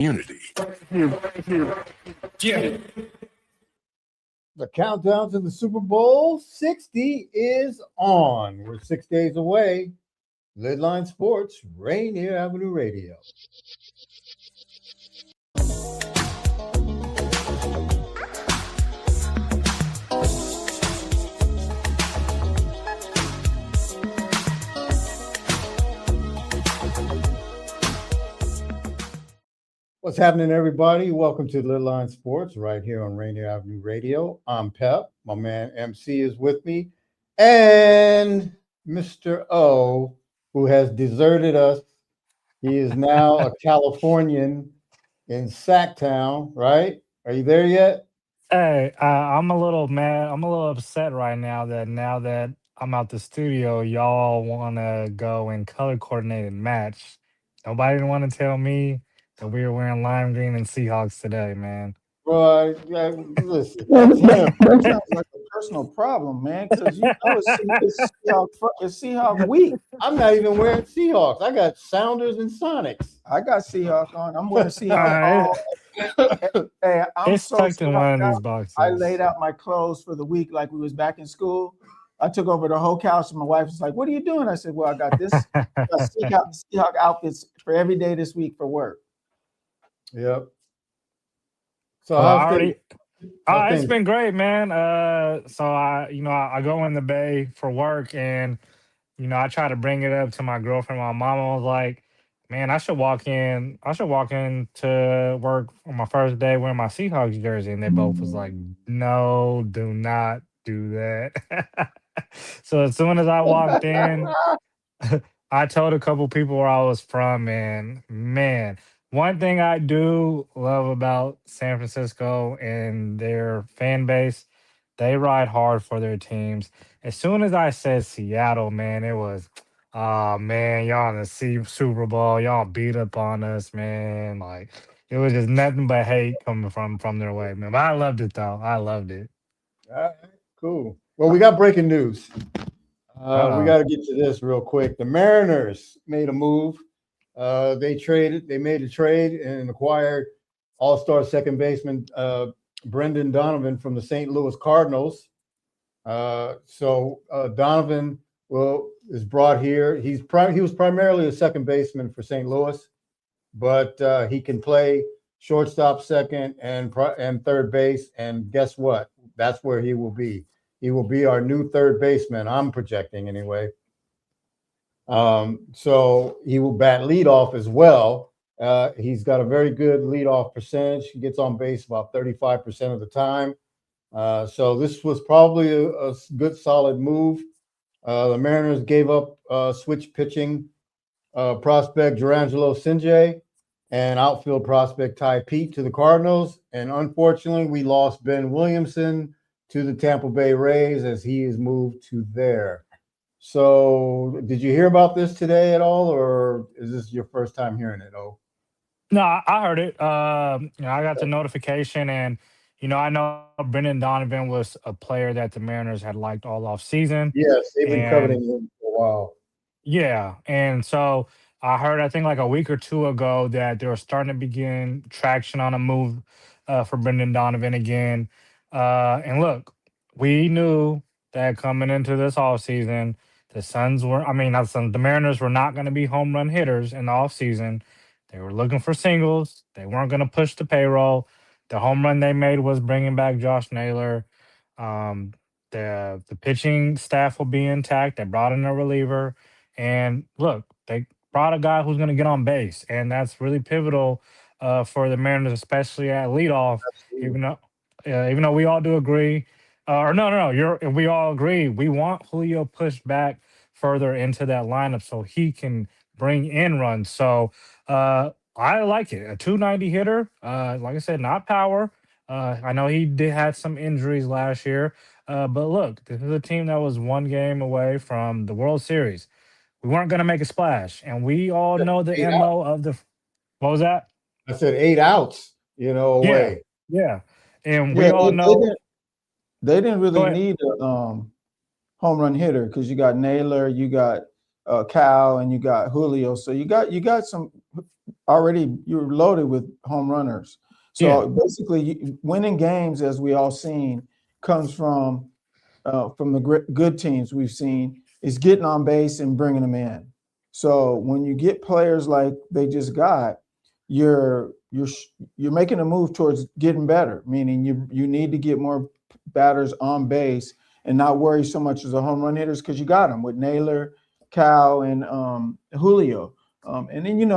Unity. Yeah. The countdown to the Super Bowl 60 is on. We're 6 days away. LidLine Sports, Rainier Avenue Radio. What's happening, everybody? Welcome to LidLine Sports right here on Rainier Avenue Radio. I'm Pep. My man MC is with me. And Mr. O, who has deserted us. He is now a Californian in Sacktown, right? Are you there yet? Hey, I'm a little mad. I'm a little upset right now that I'm out the studio, y'all want to go in color coordinated match. Nobody didn't want to tell me that we were wearing lime green and Seahawks today, man. Right. Yeah, listen. That sounds like a personal problem, man, because you know it's Seahawk week. I'm not even wearing Seahawks. I got Sounders and Sonics. I got Seahawk on. I'm wearing Seahawk. Hey, I'm It's so tucked in one of sorry. these boxes. I laid out my clothes for the week like we was back in school. I took over the whole couch, and my wife was like, "What are you doing?" I said, "Well, I got this Seahawk outfits for every day this week for work." Yep. So Well, how's things? it's been great, man. So I go in the Bay for work, and I try to bring it up to my girlfriend. My mama was like, "Man, I should walk in to work on my first day wearing my Seahawks jersey," and they both was like, "No, do not do that." So as soon as I walked in, I told a couple people where I was from, and man, one thing I do love about San Francisco and their fan base, they ride hard for their teams. As soon as I said Seattle, man, it was, oh man, y'all in the Super Bowl, y'all beat up on us, man. Like it was just nothing but hate coming from their way, man. But I loved it though. I loved it. All right, cool. Well, we got breaking news. We Uh-oh. got to get to this real quick. The Mariners made a move. They made a trade and acquired all-star second baseman Brendan Donovan from the St. Louis Cardinals. So Donovan is brought here. He was primarily a second baseman for St. Louis, but he can play shortstop, second, and third base. And guess what? That's where he will be. He will be our new third baseman. I'm projecting anyway. So he will bat leadoff as well. He's got a very good leadoff percentage. He gets on base about 35% of the time. So this was probably a good, solid move. The Mariners gave up switch pitching prospect Gerangelo Sinjay and outfield prospect Ty Pete to the Cardinals. And unfortunately, we lost Ben Williamson to the Tampa Bay Rays as he is moved to there. So did you hear about this today at all, or is this your first time hearing it? Oh, No, I heard it. I got the notification, and I know Brendan Donovan was a player that the Mariners had liked all off season. yes, they've been And coveting him for a while. yeah, and so I heard, I think like a week or two ago, that they were starting to begin traction on a move for Brendan Donovan again. And look, we knew that coming into this offseason, the Mariners were not going to be home run hitters in the offseason. They were looking for singles. They weren't going to push the payroll. The home run they made was bringing back Josh Naylor. Um, the pitching staff will be intact. They brought in a reliever. And look, they brought a guy who's going to get on base. And that's really pivotal for the Mariners, especially at leadoff, even though we all do agree. We all agree. We want Julio pushed back further into that lineup so he can bring in runs. So I like it. A 290 hitter, like I said, not power. I know he had some injuries last year, but look, this is a team that was one game away from the World Series. We weren't going to make a splash, and we all know the MO of the. What was that? I said 8 outs, away. Yeah, and we all know they didn't really need a home run hitter because you got Naylor, you got Cal, and you got Julio. So you got some already you're loaded with home runners. So basically, winning games, as we all seen, comes from the good teams we've seen, is getting on base and bringing them in. So when you get players like they just got, you're making a move towards getting better. Meaning you need to get more batters on base and not worry so much as the home run hitters, because you got them with Naylor, Cal, and Julio. And then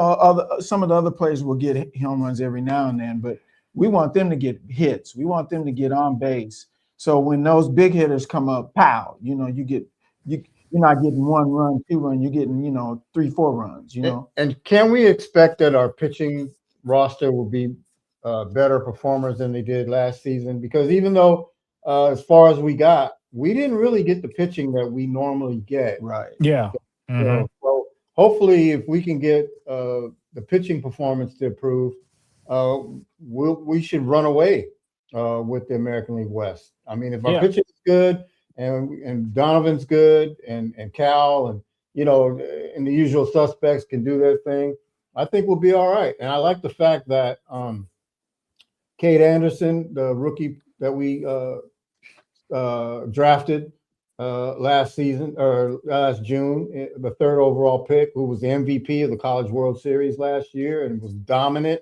some of the other players will get home runs every now and then, but we want them to get hits. We want them to get on base. So when those big hitters come up, pow, you're not getting 1 run, 2 run, you're getting 3, 4 runs. And can we expect that our pitching roster will be better performers than they did last season? Because even though as far as we got, we didn't really get the pitching that we normally get. Right. Yeah. So hopefully, if we can get the pitching performance to improve, we should run away with the American League West. I mean, if our pitching is good and Donovan's good and Cal and and the usual suspects can do their thing, I think we'll be all right. And I like the fact that Cade Anderson, the rookie that we drafted last season or last June, the 3rd overall pick, who was the MVP of the College World Series last year and was dominant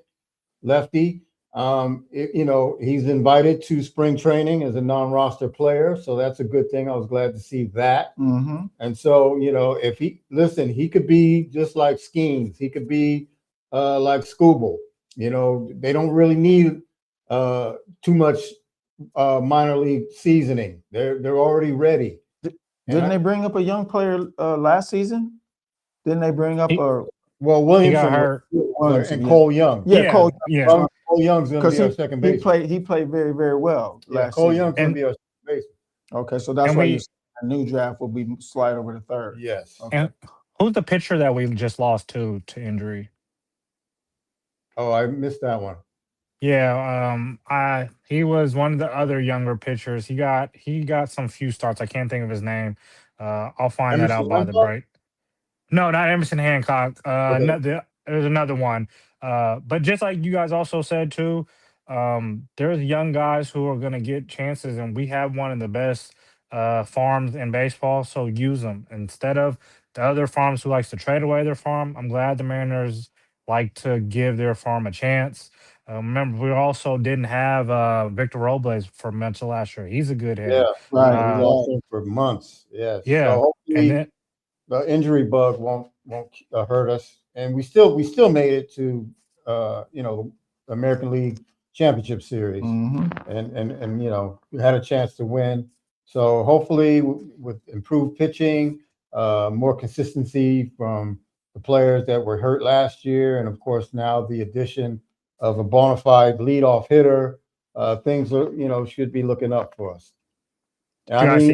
lefty. He's invited to spring training as a non-roster player, so that's a good thing. I was glad to see that. Mm-hmm. And so, if he could be just like Skeens. He could be like Scooble. They don't really need too much minor league seasoning. They're already ready. Didn't they bring up a young player last season? Didn't they bring up Williamson and Cole Young? Yeah, Cole. Yeah. Cole Young's going to be our second baseman. He played very, very well last Cole season. Young's going to be our second baseman. Okay, so that's why a new draft will be slide over to 3rd. Yes. Okay. And who's the pitcher that we just lost to injury? Oh, I missed that one. Yeah, he was one of the other younger pitchers. He got some few starts. I can't think of his name. I'll find that out by the break. No, not Emerson Hancock. There's another one. But just like you guys also said too, there's young guys who are going to get chances, and we have one of the best farms in baseball. So use them instead of the other farms who likes to trade away their farm. I'm glad the Mariners like to give their farm a chance. Remember, we also didn't have Victor Robles for much of last year. He's a good hitter. Yeah, right. We lost him for months. Yes. Yeah. So hopefully the injury bug won't hurt us, and we still made it to the American League Championship Series, and we had a chance to win. So hopefully, with improved pitching, more consistency from the players that were hurt last year, and of course now the addition of a bona fide leadoff hitter, things are, should be looking up for us. Mariners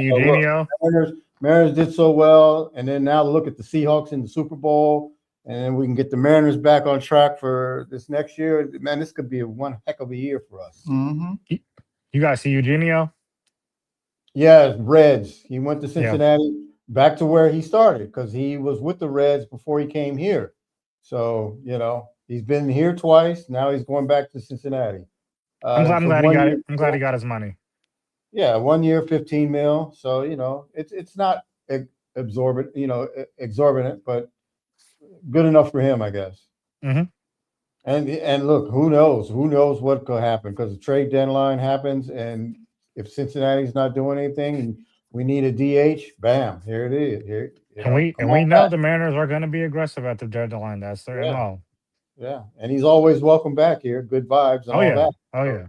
did so well, and then now look at the Seahawks in the Super Bowl, and then we can get the Mariners back on track for this next year. Man, this could be one heck of a year for us. Mm-hmm. You guys see Eugenio? Yeah, Reds. He went to Cincinnati, back to where he started, because he was with the Reds before he came here. So, he's been here twice. Now he's going back to Cincinnati. I'm glad he got it. I'm glad he got his money. Yeah, 1 year, $15 million. So, it's not exorbitant, but good enough for him, I guess. Mm-hmm. And look, who knows? Who knows what could happen, because the trade deadline happens, and if Cincinnati's not doing anything and we need a DH, bam, here it is. We know the Mariners are going to be aggressive at the deadline. That's their MO. Yeah, and he's always welcome back here. Good vibes and all that. Oh, yeah.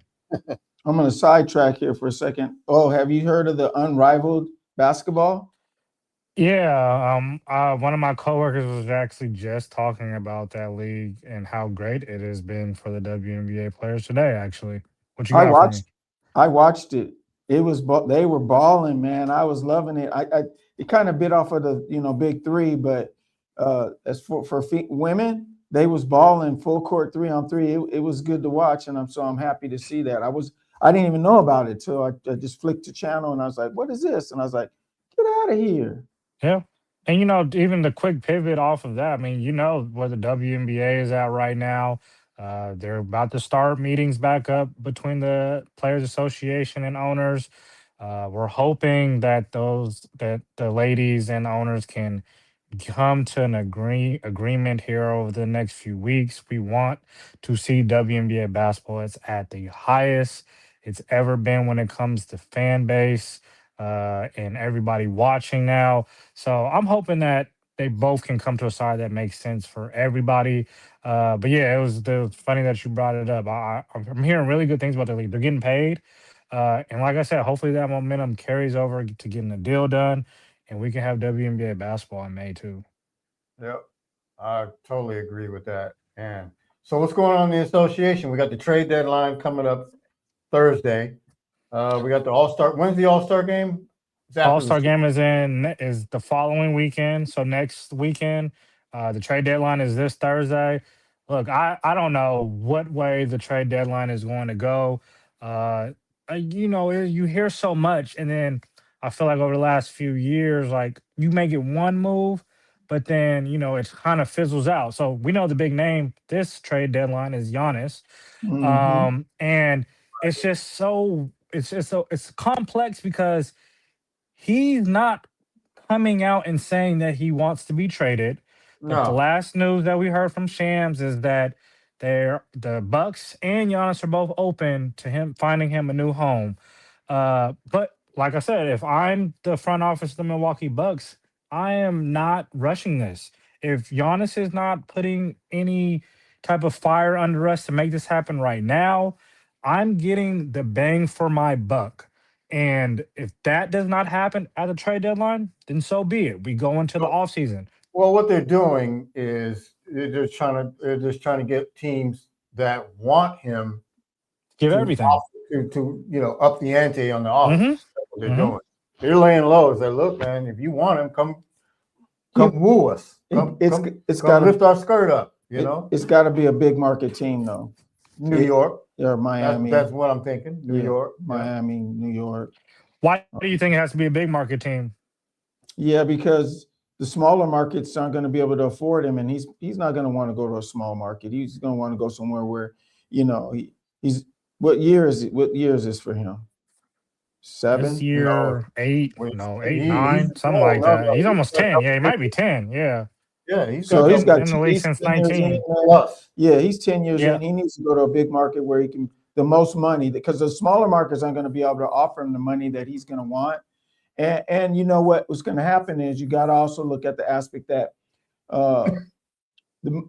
I'm going to sidetrack here for a second. Oh, have you heard of the Unrivaled basketball? Yeah, one of my coworkers was actually just talking about that league and how great it has been for the WNBA players today. Actually, what you got for me? I watched it. They were balling, man. I was loving it. It kind of bit off of the big three, but as for women, they was balling full court 3-on-3. It was good to watch, and I'm happy to see that. I didn't even know about it till I just flicked the channel, and I was like, "What is this?" And I was like, "Get out of here!" Yeah, And even the quick pivot off of that, I mean, where the WNBA is at right now. They're about to start meetings back up between the Players Association and owners. We're hoping that the ladies and owners can come to an agreement here over the next few weeks. We want to see WNBA basketball. It's at the highest it's ever been when it comes to fan base and everybody watching now. So I'm hoping that they both can come to a side that makes sense for everybody. But yeah, it was funny that you brought it up. I'm hearing really good things about the league. They're getting paid. And like I said, hopefully that momentum carries over to getting the deal done, and we can have WNBA basketball in May too. Yep, I totally agree with that. And so, what's going on in the association? We got the trade deadline coming up Thursday. We got the All-Star. When's the All-Star game? All-Star game is the following weekend, so next weekend. The trade deadline is this Thursday. Look, I don't know what way the trade deadline is going to go. You hear so much, and then I feel like over the last few years, like you may get one move, but then it kind of fizzles out. So we know the big name this trade deadline is Giannis, and it's just it's complex because he's not coming out and saying that he wants to be traded. But the last news that we heard from Shams is that the Bucks and Giannis are both open to him finding him a new home. But like I said, if I'm the front office of the Milwaukee Bucks, I am not rushing this. If Giannis is not putting any type of fire under us to make this happen right now, I'm getting the bang for my buck. And if that does not happen at the trade deadline, then so be it. We go into the offseason. Well, what they're doing is they're just trying to get teams that want him give everything to up the ante on the offer. That's what they're doing. They're laying low. They look, man. If you want him, come woo us. It's got to lift our skirt up. It's got to be a big market team though. New York. Or Miami. That's what I'm thinking. New York. Miami, New York. Why do you think it has to be a big market team? Yeah, because the smaller markets aren't going to be able to afford him, and he's not going to want to go to a small market. He's going to want to go somewhere where, he's what year is this for him? 7? This year, 8, 8, 9, something like that. He's almost 10. Yeah, he might be 10. Yeah. Yeah, he's got in the league since 19. Yeah, he's 10 years in. He needs to go to a big market where he can the most money, because the smaller markets aren't going to be able to offer him the money that he's going to want. And you know what's going to happen is you got to also look at the aspect that the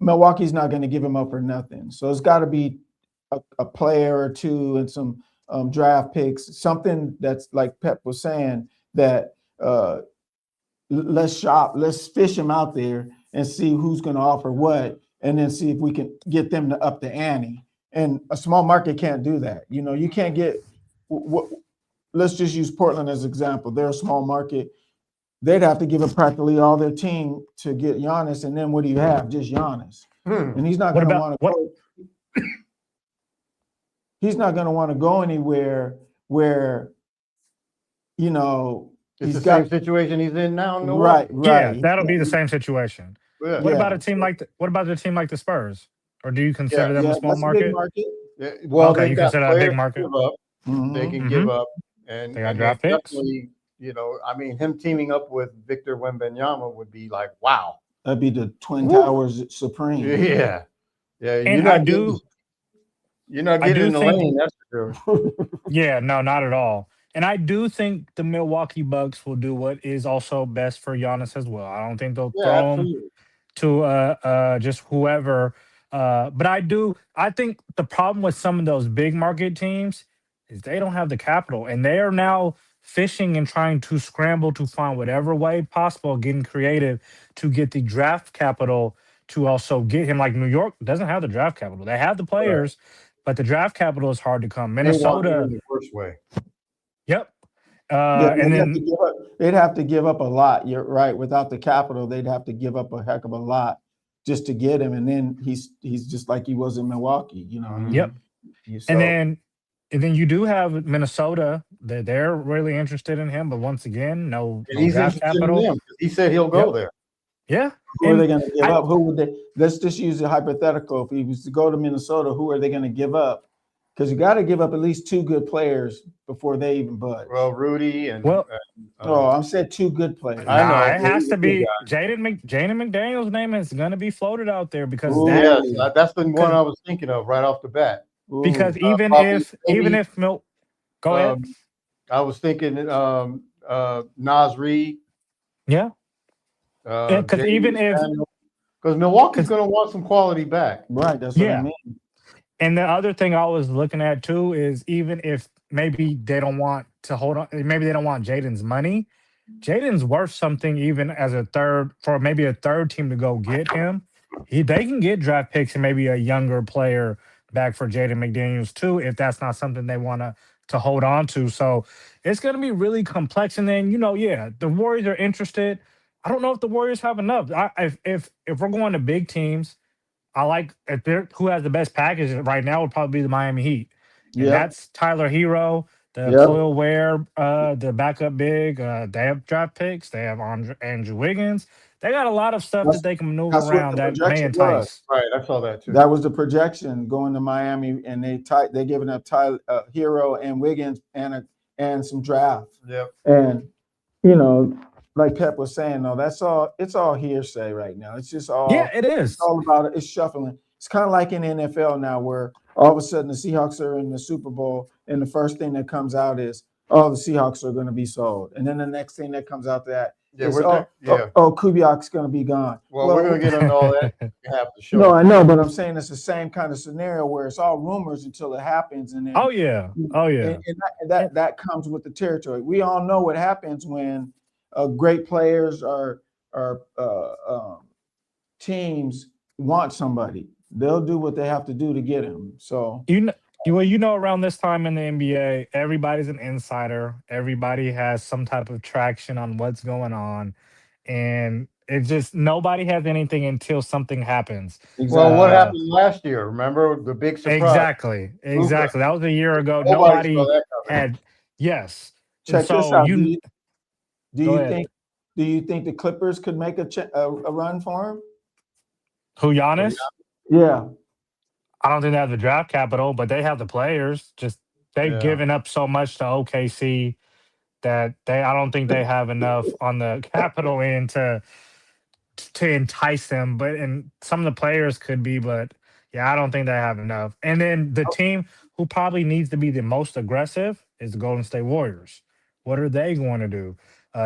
Milwaukee's not going to give him up for nothing. So it's got to be a player or two and some draft picks, something that's like Pep was saying, that let's fish him out there and see who's going to offer what, and then see if we can get them to up the ante. And a small market can't do that. You can't get let's just use Portland as an example. They're a small market. They'd have to give up practically all their team to get Giannis, and then what do you have? Just Giannis. And he's not going to want to go. He's not going to want to go anywhere where, it's the same situation he's in now. Right. Yeah, that'll be the same situation. Yeah. What about a team like the team like the Spurs? Or do you consider them a small market? Big market? Yeah. Well, okay, you consider that a big market. They can give up, and they got draft picks. Him teaming up with Victor Wembanyama would be like, wow. That'd be the Twin Towers supreme. Yeah. And you're not getting in the lane. That's for sure. Yeah, no, not at all. And I do think the Milwaukee Bucks will do what is also best for Giannis as well. I don't think they'll throw him to just whoever. But I think the problem with some of those big market teams is they don't have the capital, and they are now fishing and trying to scramble to find whatever way possible, getting creative to get the draft capital to also get him. Like New York doesn't have the draft capital. They have the players, but the draft capital is hard to come. Minnesota in the first way. Yep. And then they'd have to give up a lot. You're right. Without the capital, they'd have to give up a heck of a lot just to get him. And then he's just like he was in Milwaukee, Yep. And then you do have Minnesota they're really interested in him, but once again, And no he's draft interested in capital. them because he said he'll go Yep. there. Yeah. Who are And they going to give up? Who would they? Let's just use a hypothetical. If he was to go to Minnesota, who are they going to give up? Because you got to give up at least 2 good players before they even budge. Well, Rudy and I said 2 good players. I know. It has to be Jaden McDaniel's name is going to be floated out there because that's the one I was thinking of right off the bat. Because even if Milk, go ahead. I was thinking Nas Reed. Yeah. Because even if Milwaukee's going to want some quality back, right? That's what I mean. And the other thing I was looking at too is even if maybe they don't want to hold on, maybe they don't want Jaden's money. Jaden's worth something even as a third team to go get him. They can get draft picks and maybe a younger player back for Jaden McDaniels too, if that's not something they want to hold on to. So it's going to be really complex. And then the Warriors are interested. I don't know if the Warriors have enough. If we're going to big teams, I like who has the best package right now would probably be the Miami Heat. And that's Tyler Hero, the Khalil Ware, the backup big. They have draft picks. They have Andrew Wiggins. They got a lot of stuff that they can maneuver around that may entice. Right, I saw that too. That was the projection going to Miami, and they giving up Tyler Hero and Wiggins and some draft. Yep. And like Pep was saying, though, it's all hearsay right now. It's just all it is. It's all about it. It's shuffling. It's kind of like in the NFL now, where all of a sudden the Seahawks are in the Super Bowl, and the first thing that comes out is, the Seahawks are going to be sold, and then the next thing that comes out is, Kubiak's going to be gone. Well, we're going to get into all that half the show. No, I know, but I'm saying it's the same kind of scenario where it's all rumors until it happens, and then and that comes with the territory. We all know what happens when great players or teams want somebody. They'll do what they have to do to get him. So around this time in the NBA, everybody's an insider. Everybody has some type of traction on what's going on, and it's just nobody has anything until something happens. Exactly. Well, what happened last year? Remember the big surprise? Exactly. That was a year ago. Nobody had. Yes. Check this out. Do you think the Clippers could make a run for him? Who, Giannis? Yeah. I don't think they have the draft capital, but they have the players. Just they've given up so much to OKC that I don't think they have enough on the capital end to entice them. And some of the players could be, but I don't think they have enough. And then the team who probably needs to be the most aggressive is the Golden State Warriors. What are they going to do?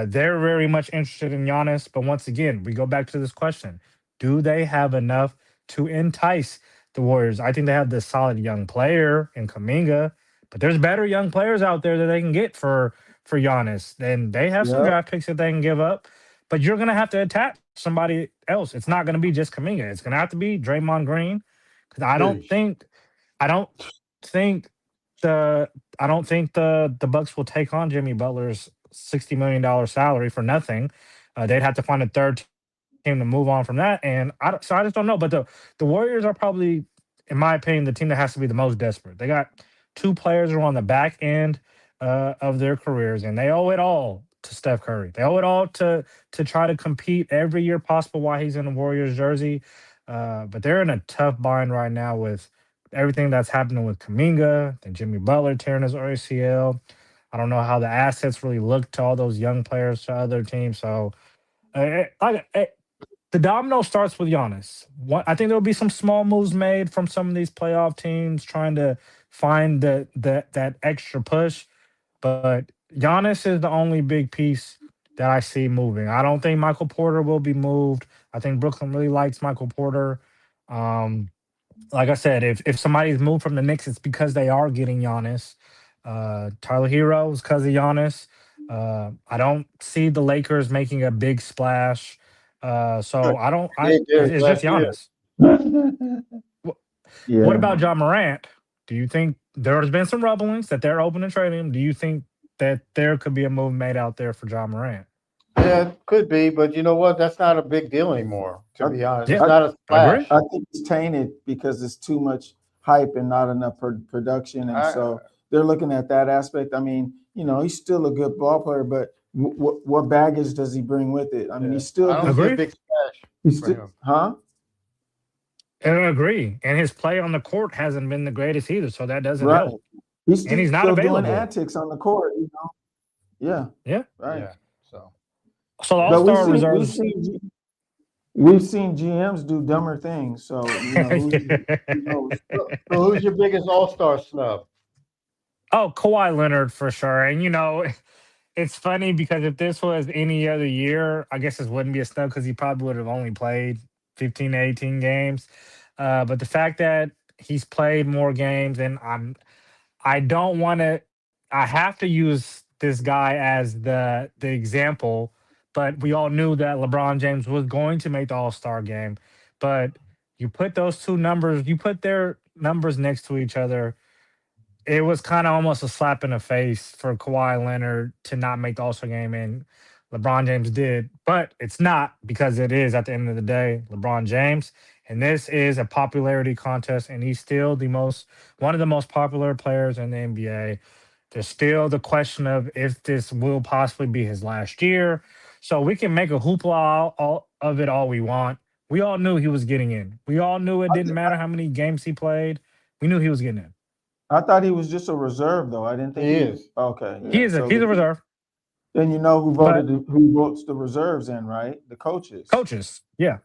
They're very much interested in Giannis, but once again, we go back to this question. Do they have enough to entice the Warriors? I think they have this solid young player in Kuminga, but there's better young players out there that they can get for Giannis. And they have some draft picks that they can give up, but you're going to have to attach somebody else. It's not going to be just Kuminga. It's going to have to be Draymond Green, because I don't think the Bucks will take on Jimmy Butler's $60 million salary for nothing. They'd have to find a third team to move on from that. And I just don't know. But the Warriors are probably, in my opinion, the team that has to be the most desperate. They got 2 players who are on the back end of their careers, and they owe it all to Steph Curry. They owe it all to try to compete every year possible while he's in the Warriors jersey. But they're in a tough bind right now with everything that's happening with Kuminga and Jimmy Butler tearing his ACL. I don't know how the assets really look to all those young players to other teams. So the domino starts with Giannis. I think there will be some small moves made from some of these playoff teams trying to find that extra push. But Giannis is the only big piece that I see moving. I don't think Michael Porter will be moved. I think Brooklyn really likes Michael Porter. Like I said, if somebody's moved from the Knicks, it's because they are getting Giannis. Tyler Hero is because of Giannis. I don't see the Lakers making a big splash. So I don't. It's just Giannis. What about John Morant? Do you think there's been some rumblings that they're open to trading him? Do you think that there could be a move made out there for John Morant? Yeah, it could be, but you know what? That's not a big deal anymore, to be honest. It's not a splash. I think it's tainted because it's too much hype and not enough production, and so they're looking at that aspect. I mean, he's still a good ball player, but what baggage does he bring with it? I mean, he's still I don't see a big splash for him. Huh? I agree. And his play on the court hasn't been the greatest either, so that doesn't Right. help. He's and he's not still available. doing antics on the court, Yeah. Yeah. Right. Yeah. So the All-Star reserves. We've seen GMs do dumber things. So, who knows? So who's your biggest All-Star snub? Oh, Kawhi Leonard for sure. And it's funny because if this was any other year, I guess this wouldn't be a snub because he probably would have only played 15 to 18 games. But the fact that he's played more games, and I don't want to. I have to use this guy as the example, but we all knew that LeBron James was going to make the All-Star game. But you put those two numbers, you put their numbers next to each other. It was kind of almost a slap in the face for Kawhi Leonard to not make the All-Star game, and LeBron James did. But it's not, because it is, at the end of the day, LeBron James. And this is a popularity contest, and he's still one of the most popular players in the NBA. There's still the question of if this will possibly be his last year. So we can make a hoopla all of it all we want. We all knew he was getting in. We all knew it didn't matter how many games he played. We knew he was getting in. I thought he was just a reserve, though. I didn't think he is. Okay. Yeah. He's a reserve. Then who votes the reserves in, right? The coaches. Coaches, yeah.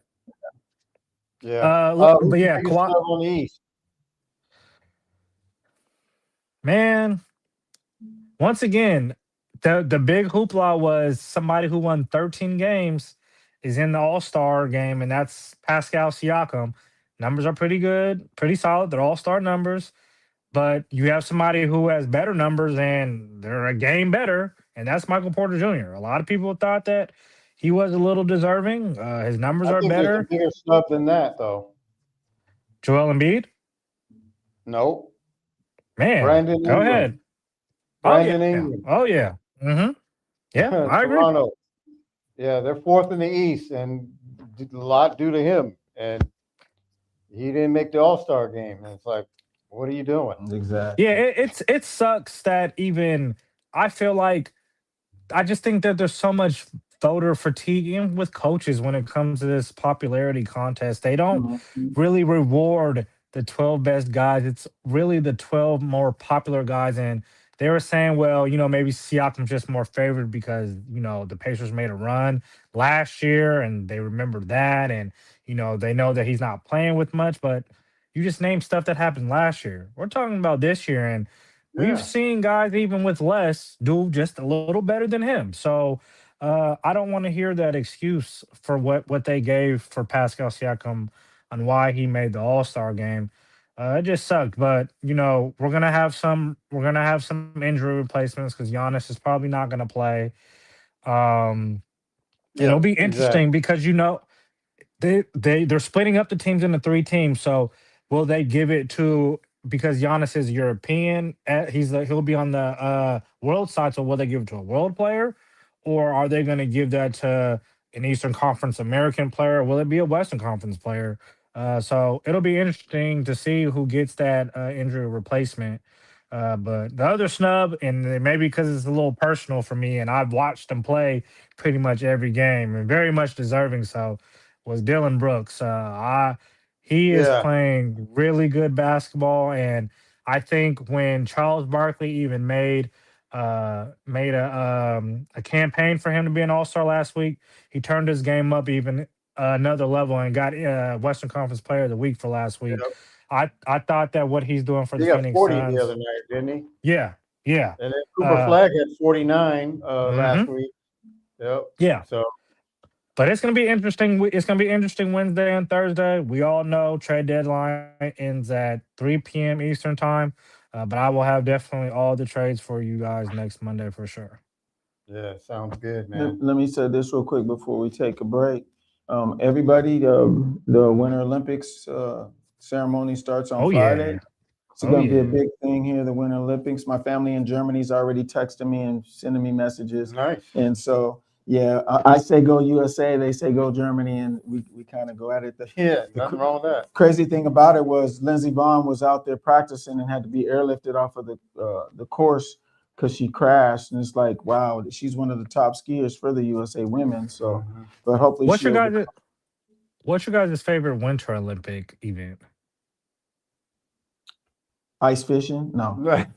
Yeah. But yeah, Kawhi on the East. Man, once again, the big hoopla was somebody who won 13 games is in the All-Star game, and that's Pascal Siakam. Numbers are pretty good, pretty solid. They're All-Star numbers. But you have somebody who has better numbers, and they're a game better, and that's Michael Porter Jr. A lot of people thought that he was a little deserving. His numbers are better. There's a bigger snub than that, though. Joel Embiid? No. Man, Brandon go Ingram. ahead. Brandon Ingram. Oh, yeah. Mm-hmm. Yeah, I agree. Toronto. Yeah, they're fourth in the East, and a lot due to him. And he didn't make the All-Star game. And it's like, what are you doing? Exactly. Yeah, it sucks that even I feel like I just think that there's so much voter fatigue even with coaches when it comes to this popularity contest. They don't really reward the 12 best guys. It's really the 12 more popular guys. And they were saying, well, maybe Siakam's just more favored because, the Pacers made a run last year and they remember that. And, they know that he's not playing with much, but you just named stuff that happened last year. We're talking about this year, and we've seen guys even with less do just a little better than him. So I don't want to hear that excuse for what they gave for Pascal Siakam on why he made the All-Star game. It just sucked, but we're gonna have some injury replacements because Giannis is probably not gonna play. It'll be interesting because they're splitting up the teams into 3 teams. So will they give it to, because Giannis is European, he'll be on the world side. So will they give it to a world player, or are they going to give that to an Eastern Conference American player? Or will it be a Western Conference player? So it'll be interesting to see who gets that injury replacement. But the other snub, and maybe because it's a little personal for me, and I've watched him play pretty much every game, and very much deserving so, was Dylan Brooks. He is playing really good basketball, and I think when Charles Barkley even made a campaign for him to be an All-Star last week, he turned his game up even another level and got Western Conference Player of the Week for last week. Yep. I thought that what he's doing for the Phoenix 40 Suns the other night, didn't he? Yeah. And then Cooper Flag had 49 last week. Yep. Yeah. So, but it's going to be interesting. It's going to be interesting Wednesday and Thursday. We all know trade deadline ends at 3 p.m. Eastern time. But I will have definitely all the trades for you guys next Monday for sure. Yeah, sounds good, man. Let me say this real quick before we take a break. Everybody, the Winter Olympics ceremony starts on Friday. Yeah. It's going to be a big thing here, the Winter Olympics. My family in Germany is already texting me and sending me messages. Nice. And so, Yeah, I say go USA, they say go Germany, and we kind of go at it. Nothing wrong with that. Crazy thing about it was Lindsey Vonn was out there practicing and had to be airlifted off of the course because she crashed. And it's like, wow, she's one of the top skiers for the USA women. So, but hopefully, what's your guys' favorite Winter Olympic event? Ice fishing? No. Right.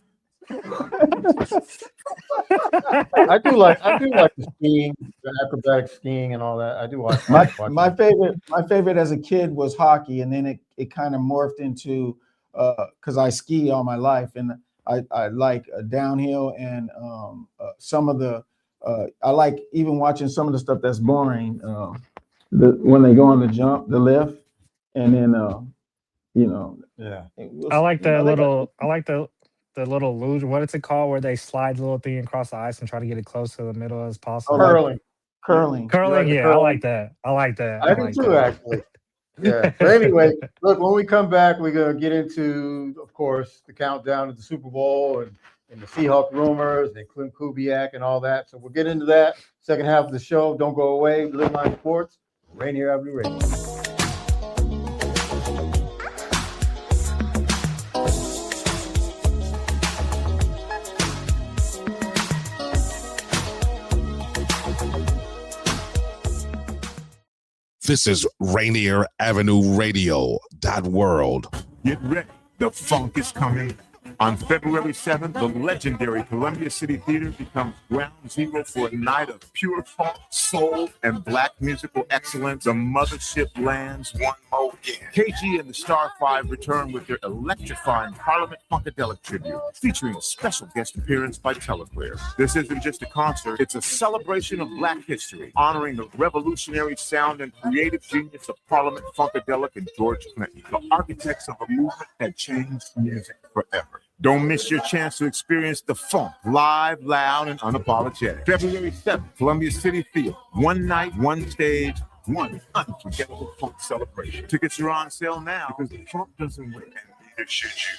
I do like the skiing, the acrobatic skiing, and all that. I do watch. My favorite as a kid was hockey, and then it kind of morphed into because I ski all my life, and I like downhill and some of the I like even watching some of the stuff that's boring. When they go on the lift, and then Yeah. I like the little illusion. What is it called? Where they slide the little thing across the ice and try to get it close to the middle as possible. Curling. Curling. Yeah, I like that. I do too, actually. Yeah. But anyway, look, when we come back, we're gonna get into, of course, the countdown to the Super Bowl and the Seahawk rumors and Clint Kubiak and all that. So we'll get into that second half of the show. Don't go away. LidLine Sports, Rainier Avenue Radio. This is Rainier Avenue Radio .world. Get ready. The funk is coming. On February 7th, the legendary Columbia City Theater becomes ground zero for a night of pure funk, soul, and black musical excellence. The mothership lands one more again. KG and the Star Five return with their electrifying Parliament Funkadelic tribute, featuring a special guest appearance by Teleplayer. This isn't just a concert, it's a celebration of black history, honoring the revolutionary sound and creative genius of Parliament Funkadelic and George Clinton, the architects of a movement that changed music forever. Don't miss your chance to experience the funk live, loud, and unapologetic. February 7th, Columbia City Theater. One night, one stage, one unforgettable funk celebration. Tickets are on sale now because the funk doesn't win, and neither should you.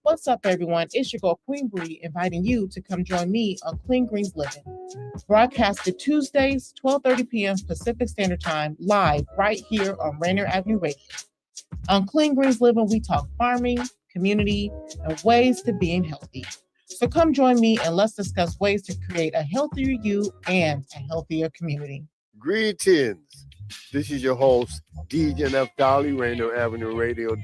What's up, everyone? It's your girl, Queen Bree, inviting you to come join me on Clean Greens Living. Broadcasted Tuesdays, 12:30 p.m. Pacific Standard Time, live right here on Rainier Avenue Radio. On Clean Greens Living, we talk farming, community, and ways to being healthy. So come join me and let's discuss ways to create a healthier you and a healthier community. Greetings. This is your host, DJ Neftali, Rainier Avenue Radio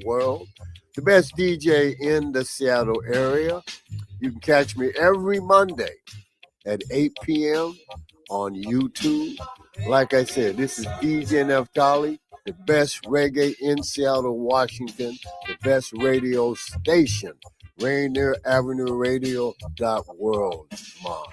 .world. The best DJ in the Seattle area. You can catch me every Monday at 8 p.m. on YouTube. Like I said, this is DJ Neftali, the best reggae in Seattle, Washington, the best radio station, Rainier Avenue Radio .world. Mom,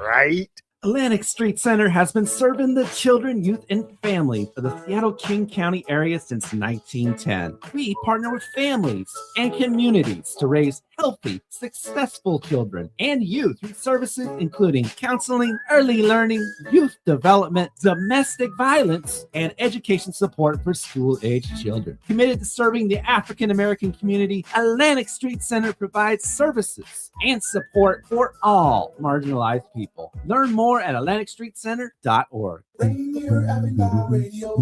right? Atlantic Street Center has been serving the children, youth, and family for the Seattle-King County area since 1910. We partner with families and communities to raise healthy, successful children and youth through services including counseling, early learning, youth development, domestic violence, and education support for school-aged children. Committed to serving the African-American community, Atlantic Street Center provides services and support for all marginalized people. Learn more at AtlanticStreetCenter.org. Rainier Avenue Radio,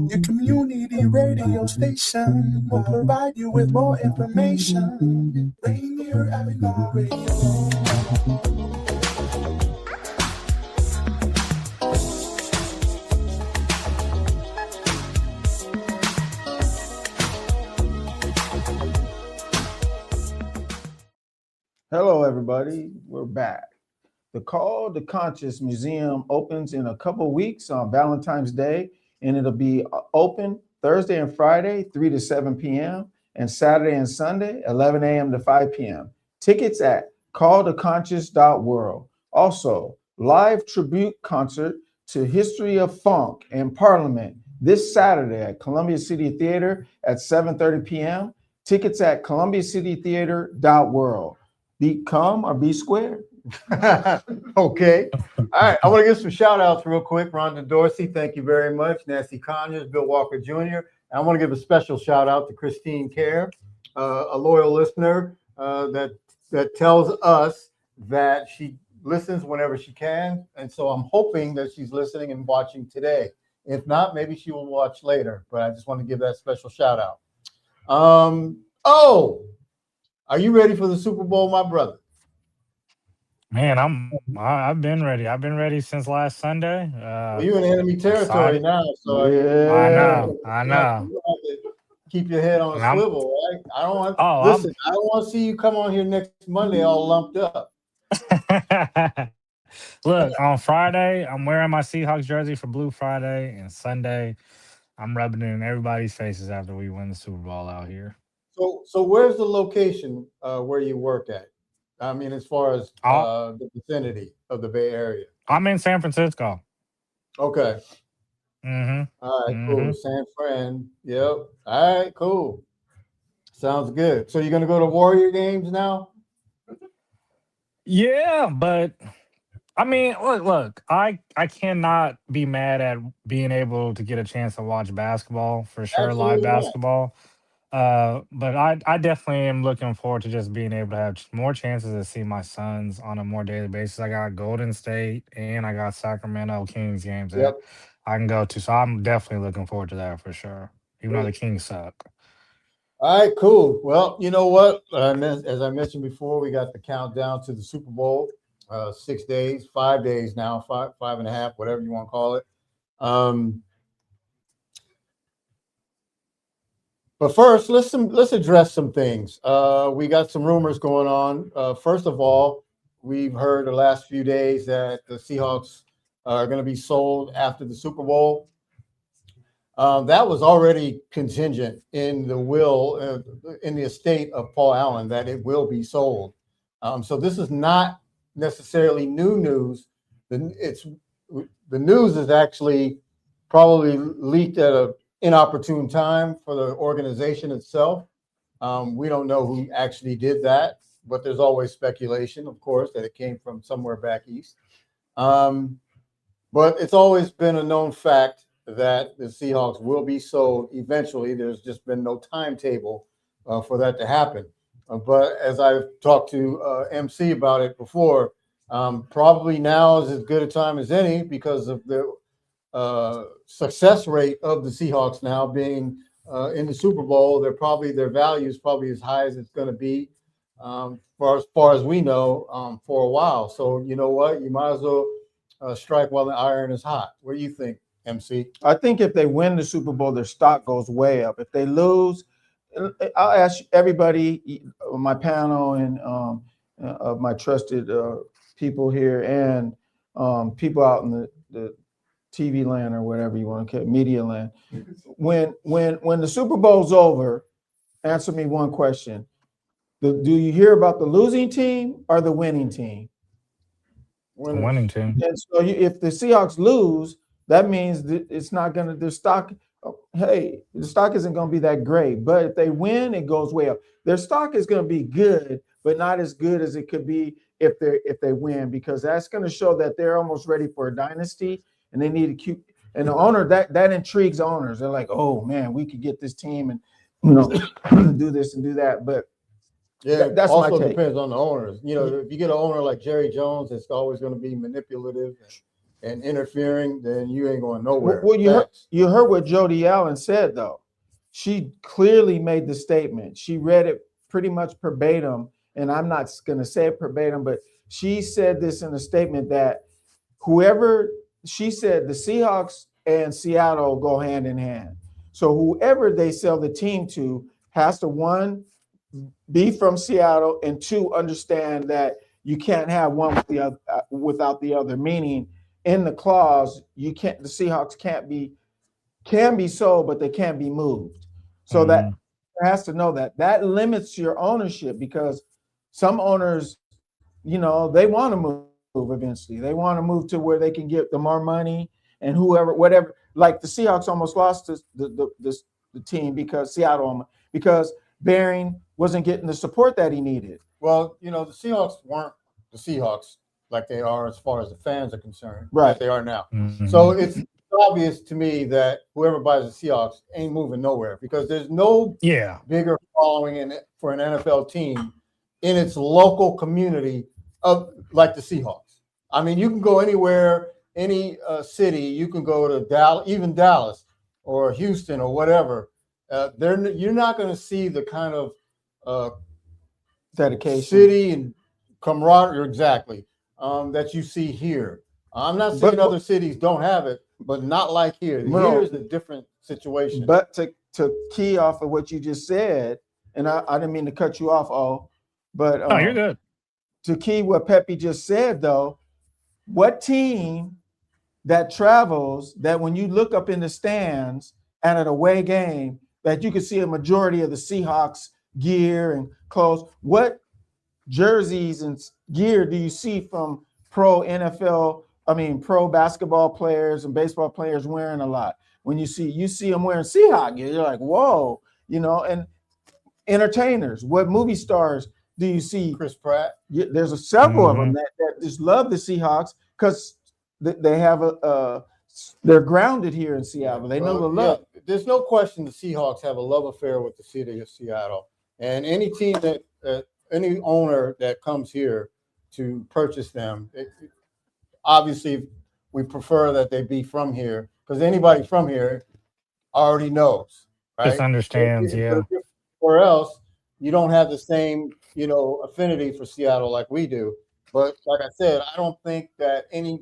your community radio station will provide you with more information. Rainier Avenue Radio. Hello, everybody. We're back. The Call to Conscious Museum opens in a couple weeks on Valentine's Day, and it'll be open Thursday and Friday, 3 to 7 p.m., and Saturday and Sunday, 11 a.m. to 5 p.m. Tickets at calltoconscious.world. Also, live tribute concert to History of Funk and Parliament this Saturday at Columbia City Theater at 7:30 p.m. Tickets at columbiacitytheater.world. Come or be squared. Okay. right, I want to give some shout outs real quick. Rhonda Dorsey, thank you very much. Nancy Conyers, Bill Walker Jr. And I want to give a special shout out to Christine Kerr, a loyal listener that tells us that she listens whenever she can. And so I'm hoping that she's listening and watching today. If not, maybe she will watch later. But I just want to give that special shout out. Are you ready for the Super Bowl, my brother? Man, I've been ready. I've been ready since last Sunday. Well, you're in enemy territory now, so I know. You have to keep your head on a swivel, right? I don't want to see you come on here next Monday all lumped up. Look, on Friday, I'm wearing my Seahawks jersey for Blue Friday, and Sunday, I'm rubbing it in everybody's faces after we win the Super Bowl out here. So where's the location where you work at? I mean, as far as the vicinity of the Bay Area. I'm in San Francisco. Okay. Mm-hmm. All right, cool. San Fran. Yep. All right, cool. Sounds good. So you're going to go to Warrior games now? Yeah, but I mean, look, I cannot be mad at being able to get a chance to watch basketball for sure, live basketball. But I definitely am looking forward to just being able to have more chances to see my sons on a more daily basis. I got Golden State and I got Sacramento Kings games that I can go to. So I'm definitely looking forward to that for sure, even though the Kings suck. All right, cool. Well, you know what? As I mentioned before, we got the countdown to the Super Bowl. 6 days, 5 days now, five and a half, whatever you want to call it. But first, let's address some things. We got some rumors going on. First of all, we've heard the last few days that the Seahawks are going to be sold after the Super Bowl. That was already contingent in the will, in the estate of Paul Allen, that it will be sold. So this is not necessarily new news. The news is actually probably leaked at an inopportune time for the organization itself. We don't know who actually did that, but there's always speculation, of course, that it came from somewhere back east. But it's always been a known fact that the Seahawks will be sold eventually. There's just been no timetable for that to happen. But as I've talked to MC about it before, probably now is as good a time as any because of the success rate of the Seahawks now being in the Super Bowl. Their value is probably as high as it's going to be for as far as we know for a while. So you know what? You might as well strike while the iron is hot. What do you think, MC? I think if they win the Super Bowl, their stock goes way up. If they lose, I'll ask everybody, my panel and of my trusted people here and people out in the TV land or whatever you want to call it, media land. When the Super Bowl's over, answer me one question. Do you hear about the losing team or the winning team? The winning team. And so if the Seahawks lose, that means that it's not going to, the stock isn't going to be that great. But if they win, it goes way up. Their stock is going to be good, but not as good as it could be if they win, because that's going to show that they're almost ready for a dynasty and they need to keep. And the owner, that intrigues owners. They're like, oh man, we could get this team and do this and do that. But yeah, that's also my take. Depends on the owners. If you get an owner like Jerry Jones, that's always going to be manipulative and interfering, then you ain't going nowhere. Well, you heard what Jody Allen said, though. She clearly made the statement. She read it pretty much verbatim, and I'm not going to say it verbatim, but she said this in a statement that she said the Seahawks and Seattle go hand in hand. So whoever they sell the team to has to, one, be from Seattle, and two, understand that you can't have one without the other, meaning in the clause, the Seahawks can be sold, but they can't be moved. So that has to know that limits your ownership, because some owners, they want to move eventually. They want to move to where they can get the more money and whatever. Like the Seahawks almost lost the team because Bearing wasn't getting the support that he needed. Well, the Seahawks weren't the Seahawks like they are as far as the fans are concerned, Right. like they are now. Mhm. So it's obvious to me that whoever buys the Seahawks ain't moving nowhere because there's no Yeah. bigger following for an NFL team in its local community of like the Seahawks. I mean, you can go anywhere, any city. You can go to Dallas, even Dallas or Houston or whatever. You're not going to see the kind of Dedication. city and camaraderie exactly that you see here. I'm not saying other cities don't have it, but not like here. Here is a different situation. But to key off of what you just said, and I didn't mean to cut you off, but No, you're good. To key what Pepe just said, though, what team that travels that when you look up in the stands at an away game that you can see a majority of the Seahawks gear and clothes, what jerseys and gear do you see from pro basketball players and baseball players wearing a lot? When you see them wearing Seahawk gear, you're like, whoa, and entertainers, what movie stars do you see? Chris Pratt. There's several of them that just love the Seahawks because they have they're grounded here in Seattle. They know the love. Yeah, there's no question the Seahawks have a love affair with the city of Seattle, and any team any owner that comes here to purchase them, obviously we prefer that they be from here because anybody from here already knows, right? Just understands, yeah. Or else you don't have the same, affinity for Seattle like we do. But like I said, I don't think that any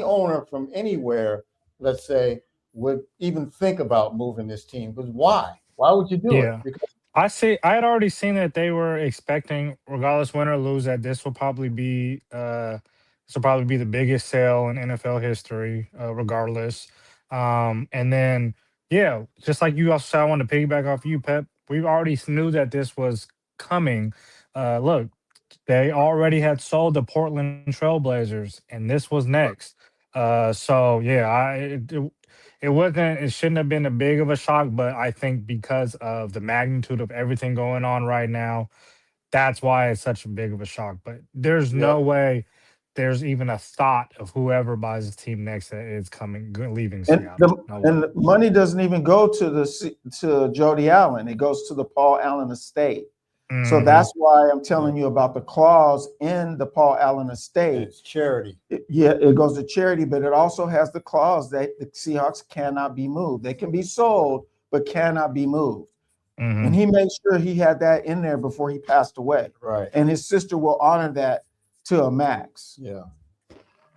owner from anywhere, let's say, would even think about moving this team. Because why? Why would you do it? Because I had already seen that they were expecting, regardless win or lose, that this will probably be the biggest sale in NFL history, regardless. And then, just like you also said, I wanted to piggyback off you, Pep. We already knew that this was coming. Look, they already had sold the Portland Trailblazers, and this was next. It shouldn't have been a big of a shock, but I think because of the magnitude of everything going on right now, that's why it's such a big of a shock. But there's no way there's even a thought of whoever buys this team next that is leaving Seattle. And the money doesn't even go to Jody Allen. It goes to the Paul Allen estate. Mm-hmm. So that's why I'm telling you about the clause in the Paul Allen estate. It's charity. It goes to charity, but it also has the clause that the Seahawks cannot be moved. They can be sold, but cannot be moved. Mm-hmm. And he made sure he had that in there before he passed away. Right. And his sister will honor that to a max. Yeah.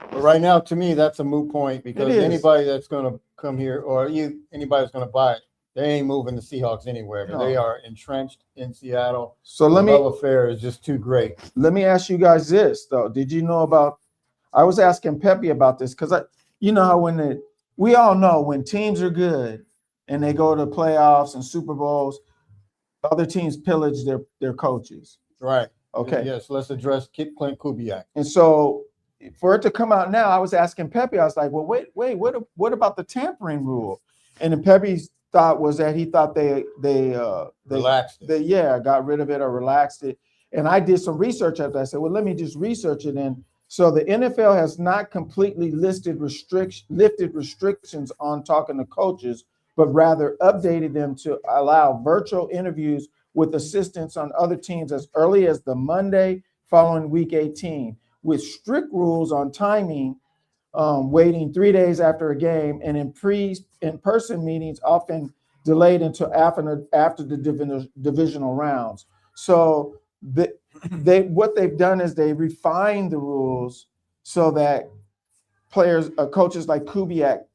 But right now, to me, that's a moot point because anybody that's going to come here or anybody that's going to buy it, they ain't moving the Seahawks anywhere. No. They are entrenched in Seattle. So the love affair is just too great. Let me ask you guys this, though. Did you know about – I was asking Pepe about this because how we all know when teams are good and they go to playoffs and Super Bowls, other teams pillage their coaches. Right. Okay. Yes, let's address Clint Kubiak. And so for it to come out now, I was asking Pepe, I was like, well, wait, what about the tampering rule? And then Pepe's thought was that he thought they relaxed it. Got rid of it or relaxed it. And I did some research after. I said, well, let me just research it. And so the NFL has not completely lifted restrictions on talking to coaches, but rather updated them to allow virtual interviews with assistants on other teams as early as the Monday following week 18, with strict rules on timing, waiting 3 days after a game, and in-person meetings often delayed until after the divisional rounds. So what they've done is they refined the rules so that coaches like Kubiak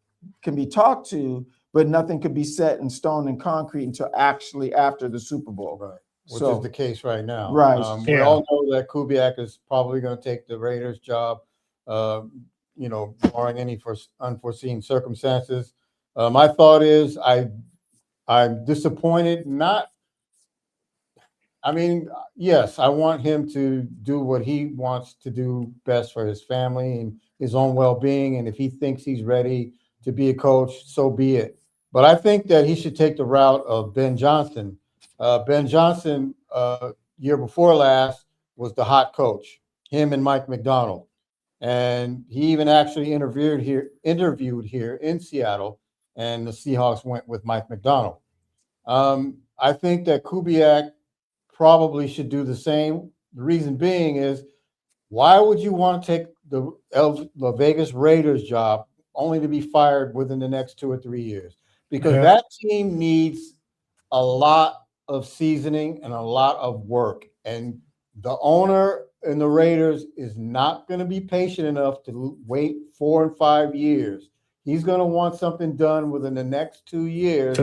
can be talked to, but nothing could be set in stone and concrete until actually after the Super Bowl. Right. Which is the case right now. Right. We all know that Kubiak is probably going to take the Raiders job, barring any unforeseen circumstances. My thought is I'm disappointed. Yes, I want him to do what he wants to do best for his family and his own well-being. And if he thinks he's ready to be a coach, so be it. But I think that he should take the route of Ben Johnson. Ben Johnson, year before last, was the hot coach. him and Mike McDonald. And he even actually interviewed here in Seattle, and the Seahawks went with Mike McDonald. I think that Kubiak probably should do the same. The reason being is, why would you want to take the Vegas Raiders job only to be fired within the next 2 or 3 years? Because that team needs a lot of seasoning and a lot of work. And the owner in the Raiders is not going to be patient enough to wait 4 and 5 years. He's going to want something done within the next 2 years.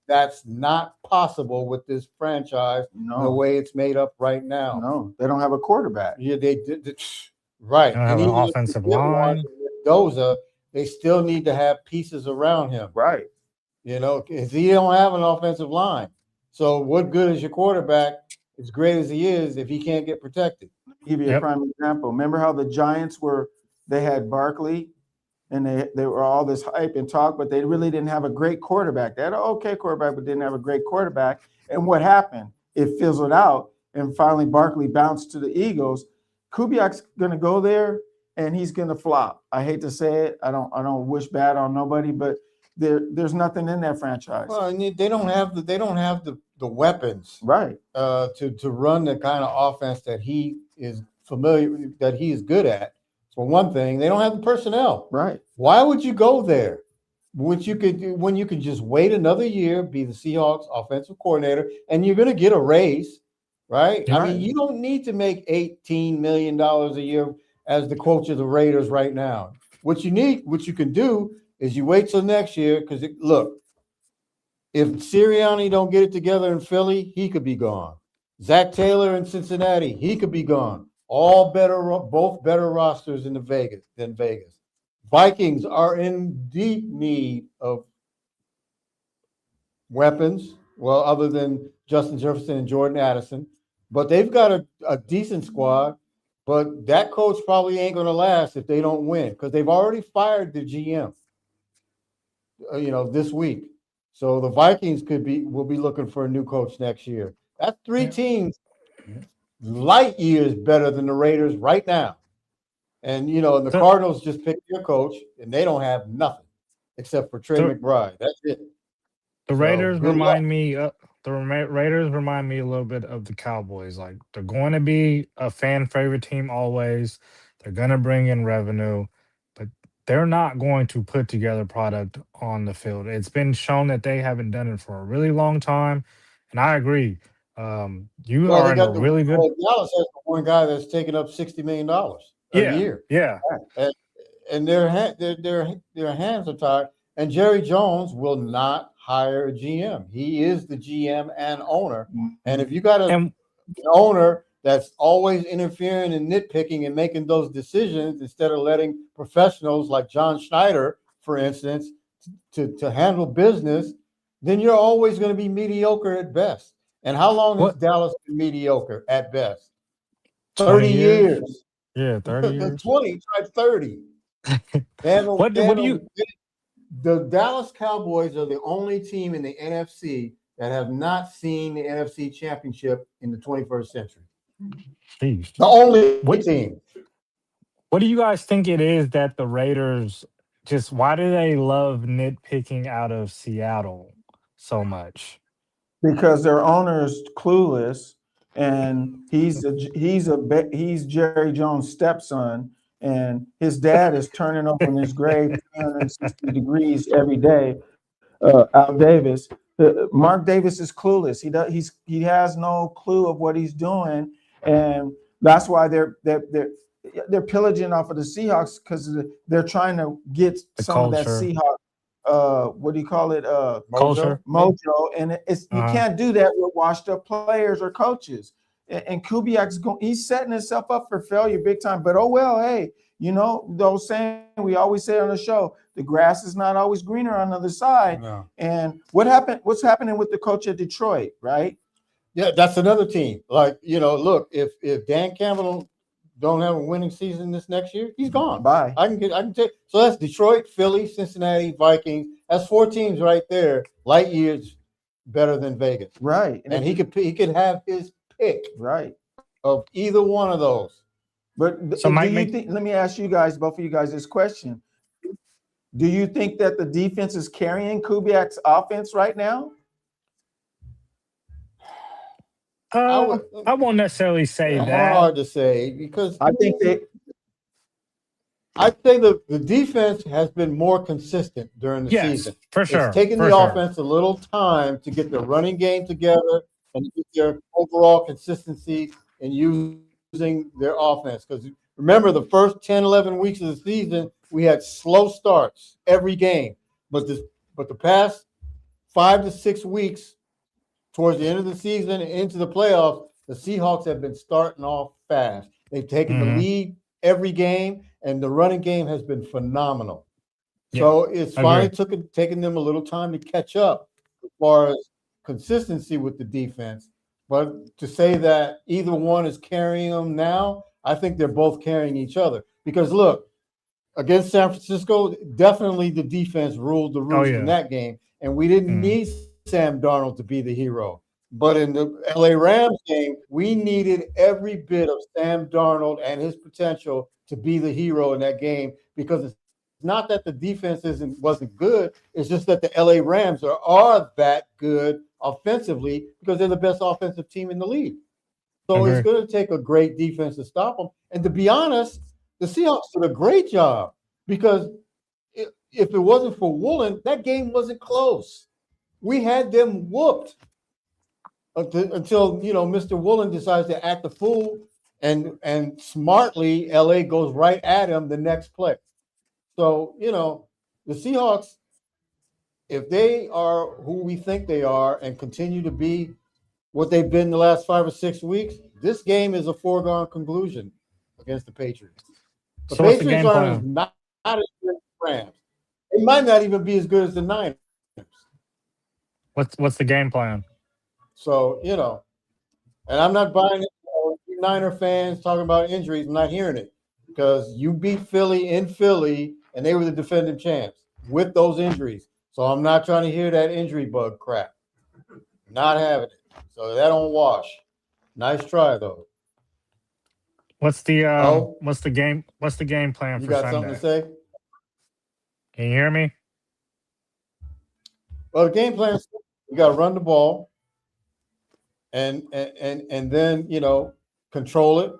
That's not possible with this franchise, the way it's made up right now. No, they don't have a quarterback. Yeah, they did. Right. They don't have an offensive line. Doza, they still need to have pieces around him. Right. You know, because he don't have an offensive line. So what good is your quarterback, as great as he is, if he can't get protected? Give you a prime example. Remember how the Giants they had Barkley, and they were all this hype and talk, but they really didn't have a great quarterback. They had an okay quarterback, but didn't have a great quarterback. And what happened? It fizzled out, and finally Barkley bounced to the Eagles. Kubiak's going to go there, and he's going to flop. I hate to say it. I don't wish bad on nobody, but there's nothing in that franchise. Well, and they don't have the weapons, right, to run the kind of offense that he is familiar with, that he is good at. For one thing, they don't have the personnel. Right. Why would you go there? When you could just wait another year, be the Seahawks offensive coordinator, and you're going to get a raise, right? I mean, you don't need to make $18 million a year as the coach of the Raiders right now. What you can do is you wait till next year, because look, if Sirianni don't get it together in Philly, he could be gone. Zach Taylor in Cincinnati, he could be gone. Both better rosters than Vegas. Vikings are in deep need of weapons. Well, other than Justin Jefferson and Jordan Addison, but they've got a decent squad. But that coach probably ain't going to last if they don't win, because they've already fired the GM. This week. So the Vikings will be looking for a new coach next year. That's 3 teams light years better than the Raiders right now. And the Cardinals just picked their coach, and they don't have nothing except for Trey McBride. That's it. The Raiders remind me a little bit of the Cowboys. Like, they're going to be a fan favorite team always. They're going to bring in revenue, but they're not going to put together product on the field. It's been shown that they haven't done it for a really long time, and I agree. You are in a really good. Dallas has one guy that's taking up $60 million a year. Yeah, and their hands are tied. And Jerry Jones will not hire a GM. He is the GM and owner. And if you got an owner that's always interfering and nitpicking and making those decisions instead of letting professionals like John Schneider, for instance, to handle business, then you're always going to be mediocre at best. And how long has Dallas been mediocre at best? 30 years. Yeah, 30 years. 20, try 30. The Dallas Cowboys are the only team in the NFC that have not seen the NFC Championship in the 21st century. Jeez. The only team. What do you guys think it is that the Raiders why do they love nitpicking out of Seattle so much? Because their owner's clueless, and he's Jerry Jones' stepson, and his dad is turning up in his grave 360 degrees every day. Al Davis, Mark Davis is clueless. He has no clue of what he's doing, and that's why they're pillaging off of the Seahawks, because they're trying to get some of that Seahawks. What do you call it? Culture. Mojo. And you can't do that with washed up players or coaches. And Kubiak's he's setting himself up for failure big time. But hey, those saying we always say on the show, the grass is not always greener on the other side. No. And what's happening with the coach at Detroit, right? Yeah, that's another team. Like, look, if Dan Campbell don't have a winning season this next year, he's gone. Bye. I can take. So that's Detroit, Philly, Cincinnati, Vikings. That's 4 teams right there, light years better than Vegas. Right. And he could have his pick right of either one of those. But So do Mike, you think? Let me ask you guys, both of you guys, this question: do you think that the defense is carrying Kubiak's offense right now? I won't necessarily say that. Hard to say because I think I'd say the defense has been more consistent during the Yes, season. for sure. It's taken for the sure. offense a little time to get the running game together and get their overall consistency in using their offense. Because remember, the first 10, 11 weeks of the season, we had slow starts every game. But the past 5 to 6 weeks towards the end of the season and into the playoffs, the Seahawks have been starting off fast. They've taken the lead every game, and the running game has been phenomenal. Yeah, so it's finally taken them a little time to catch up as far as consistency with the defense. But to say that either one is carrying them now, I think they're both carrying each other. Because look, against San Francisco, definitely the defense ruled the roost in that game, and we didn't need Sam Darnold to be the hero. But in the LA Rams game, we needed every bit of Sam Darnold and his potential to be the hero in that game, because it's not that the defense wasn't good. It's just that the LA Rams are that good offensively because they're the best offensive team in the league. So it's going to take a great defense to stop them. And to be honest, the Seahawks did a great job, because if it wasn't for Woolen, that game wasn't close. We had them whooped until Mr. Woolen decides to act a fool, and smartly LA goes right at him the next play. So the Seahawks, if they are who we think they are and continue to be what they've been the last 5 or 6 weeks, this game is a foregone conclusion against the Patriots. The Patriots are not as good as the Rams. It might not even be as good as the Niners. What's the game plan? So, and I'm not buying it. You Niner fans talking about injuries, I'm not hearing it, because you beat Philly in Philly and they were the defending champs with those injuries. So I'm not trying to hear that injury bug crap. Not having it. So that don't wash. Nice try though. What's the game plan for Sunday? You got something to say? Can you hear me? Well, the game plan is you got to run the ball and then control it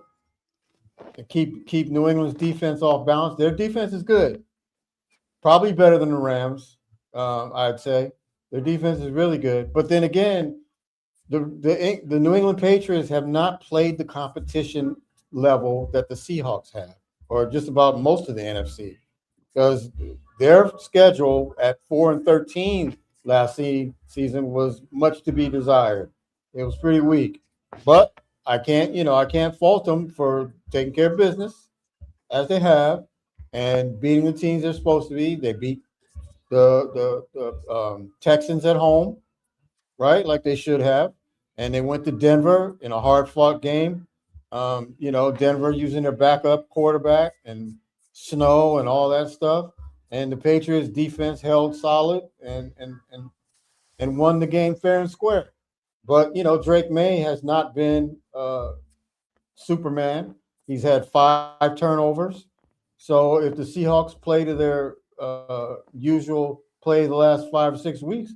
and keep New England's defense off balance. Their defense is good, probably better than the Rams. I'd say their defense is really good. But then again, the New England Patriots have not played the competition level that the Seahawks have, or just about most of the NFC, because their schedule at 4-13 last season was much to be desired. It was pretty weak, but I can't fault them for taking care of business as they have and beating the teams they're supposed to be. They beat the Texans at home, right, like they should have, and they went to Denver in a hard-fought game. Denver using their backup quarterback and snow and all that stuff, and the Patriots defense held solid and won the game fair and square. But Drake May has not been Superman. He's had 5 turnovers. So if the Seahawks play to their usual play the last 5 or 6 weeks,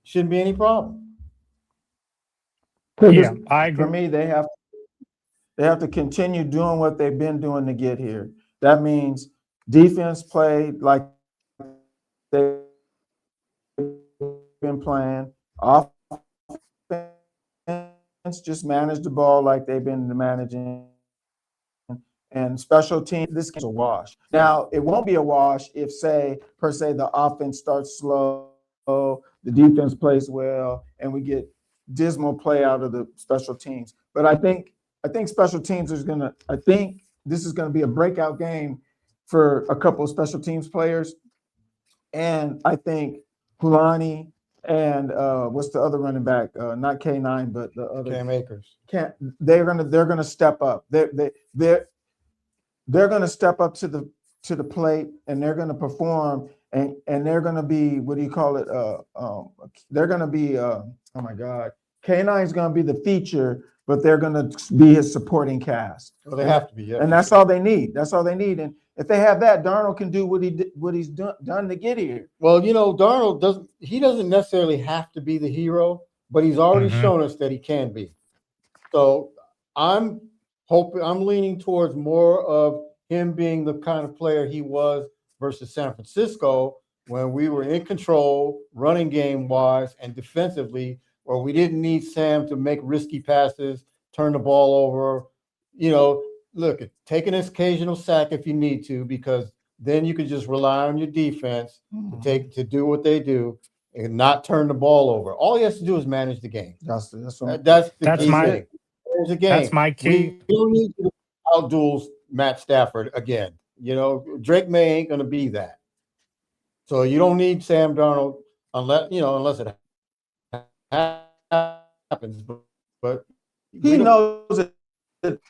shouldn't be any problem. Yeah, I agree. For me, they have to continue doing what they've been doing to get here. That means defense played like they've been playing. Offense just managed the ball like they've been managing. And special teams, this game's a wash. Now, it won't be a wash if, per se, the offense starts slow, the defense plays well, and we get dismal play out of the special teams. But I think special teams I think this is gonna be a breakout game for a couple of special teams players. And I think Hulani and what's the other running back? Not K9, but the other Cam Akers. They're gonna step up. They're gonna step up to the plate, and they're gonna perform, and they're gonna be, what do you call it? They're gonna be oh my God, K9 is gonna be the feature but they're going to be his supporting cast. Well, they have to be, yeah. And that's all they need. That's all they need. And if they have that, Darnold can do what he's done to get here. Well, Darnold doesn't necessarily have to be the hero, but he's already shown us that he can be. So I'm leaning towards more of him being the kind of player he was versus San Francisco when we were in control, running game wise and defensively, where we didn't need Sam to make risky passes, turn the ball over. Look, take an occasional sack if you need to, because then you can just rely on your defense to do what they do and not turn the ball over. All he has to do is manage the game. That's the key thing. Manage the game. That's my key. We don't need to out-duel Matt Stafford again. Drake May ain't going to be that. So you don't need Sam Darnold unless it happens. But he knows it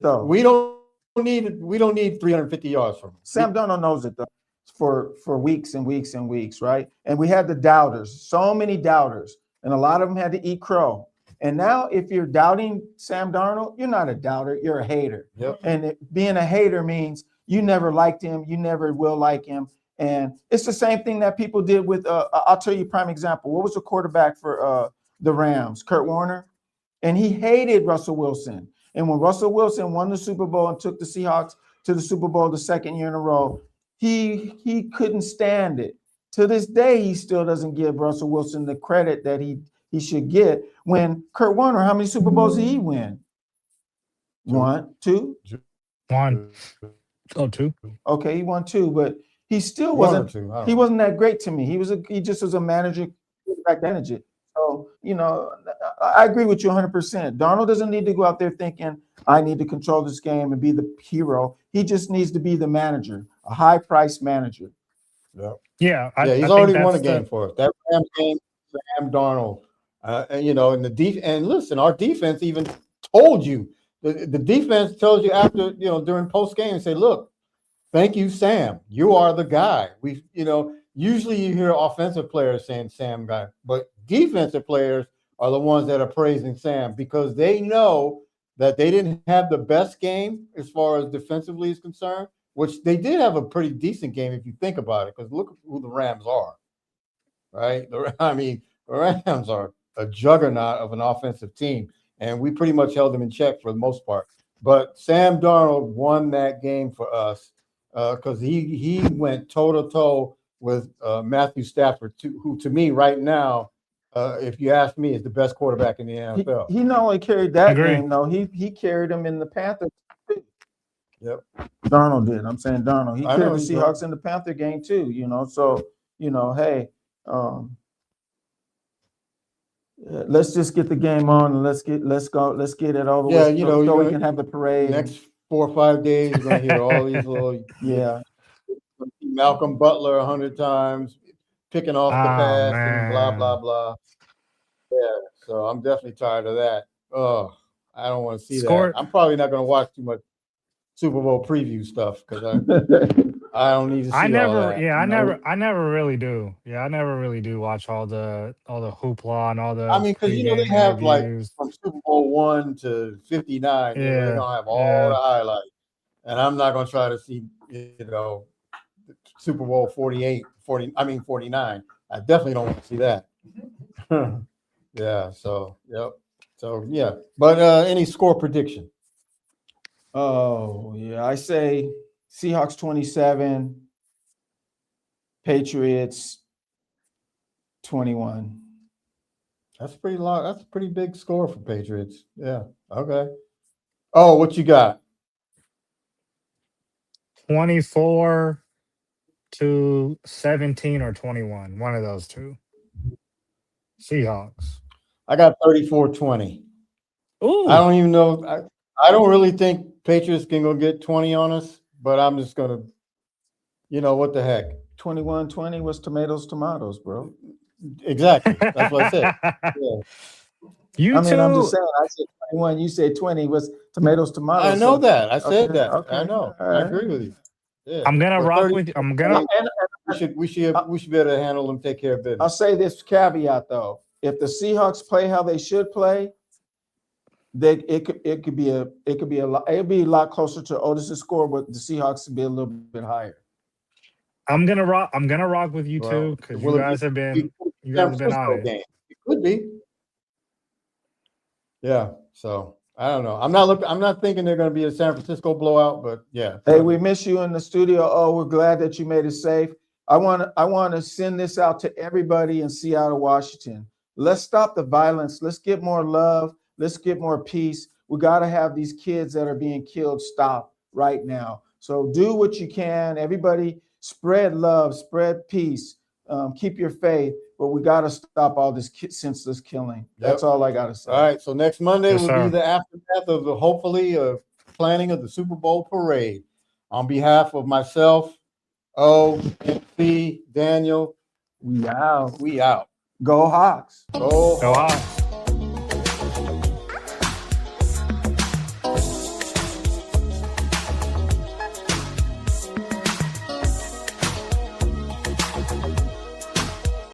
though. We don't need 350 yards from him. Sam Darnold knows it though. For weeks and weeks and weeks, right? And we had the doubters, so many doubters, and a lot of them had to eat crow. And now, if you're doubting Sam Darnold, you're not a doubter, you're a hater. Yep. And being a hater means you never liked him, you never will like him. And it's the same thing that people did with, I'll tell you a prime example. What was the quarterback for the Rams? Kurt Warner. And he hated Russell Wilson. And when Russell Wilson won the Super Bowl and took the Seahawks to the Super Bowl the second year in a row, he couldn't stand it. To this day, he still doesn't give Russell Wilson the credit that he should get. When Kurt Warner, how many Super Bowls did he win? One, two? One. Oh, two. Okay, he won two, but he still wasn't. He wasn't that great to me. He just was a manager. Manager. So I agree with you 100%. Darnold doesn't need to go out there thinking I need to control this game and be the hero. He just needs to be the manager, a high-priced manager. Yeah. He's already won a game for us. That Rams game, Sam Darnold. And listen, our defense even told you. The defense tells you after, during post game, say, look, thank you, Sam. You are the guy. Usually you hear offensive players saying Sam guy, but defensive players are the ones that are praising Sam because they know that they didn't have the best game as far as defensively is concerned, which they did have a pretty decent game if you think about it, because look who the Rams are, right? The Rams are a juggernaut of an offensive team, and we pretty much held them in check for the most part. But Sam Darnold won that game for us because he went toe-to-toe with Matthew Stafford, who to me right now, if you ask me, is the best quarterback in the NFL. He not only carried that game, though, he carried him in the Panthers. Yep. Darnold did. I'm saying Darnold. He carried the Seahawks in the Panther game too, So, hey, let's just get the game on and let's get it over with. So we can have the parade. Next 4 or 5 days, you're gonna hear all these little Malcolm Butler 100 times, picking off the pass and blah blah blah. Yeah, so I'm definitely tired of that. Oh, I don't want to see that. I'm probably not going to watch too much Super Bowl preview stuff because I don't need to see I never, all that. I never really do. Yeah, I never really do watch all the hoopla and all the. I mean, because they have like from Super Bowl 1 to 59, they're gonna have all the highlights, and I'm not gonna try to see Super Bowl 49. I definitely don't want to see that. Yeah. So yep. So yeah. But any score prediction? Oh yeah, I say Seahawks 27, Patriots 21. That's pretty long. That's a pretty big score for Patriots. Yeah. Okay. Oh, what you got? 24 to 17 or 21. One of those two. Seahawks. I got 34-20. Ooh. I don't even know. I don't really think Patriots can go get 20 on us, but I'm just going to, what the heck. 21-20 was tomatoes, bro. Exactly. That's what I said. Yeah. I'm just saying, I said 21, you said 20 was tomatoes. I know that. I said that. Okay. I know. Right. I agree with you. Yeah. I'm gonna rock with you. We should be able to handle them, take care of business. I'll say this caveat though: if the Seahawks play how they should play, it could be a lot closer to Otis's score, but the Seahawks would be a little bit higher. I'm gonna rock with you too, because you guys have been on it. Game. It could be. Yeah. So I don't know. I'm not thinking they're going to be a San Francisco blowout, but yeah. Hey, we miss you in the studio. Oh, we're glad that you made it safe. I want to send this out to everybody in Seattle, Washington. Let's stop the violence. Let's get more love. Let's get more peace. We got to have these kids that are being killed stop right now. So do what you can. Everybody spread love, spread peace, keep your faith. But we got to stop all this senseless killing. That's all I got to say. All right. So next Monday will be the aftermath of the hopefully planning of the Super Bowl parade. On behalf of myself, O, MC, Daniel, we out. We out. Go Hawks. Go Hawks.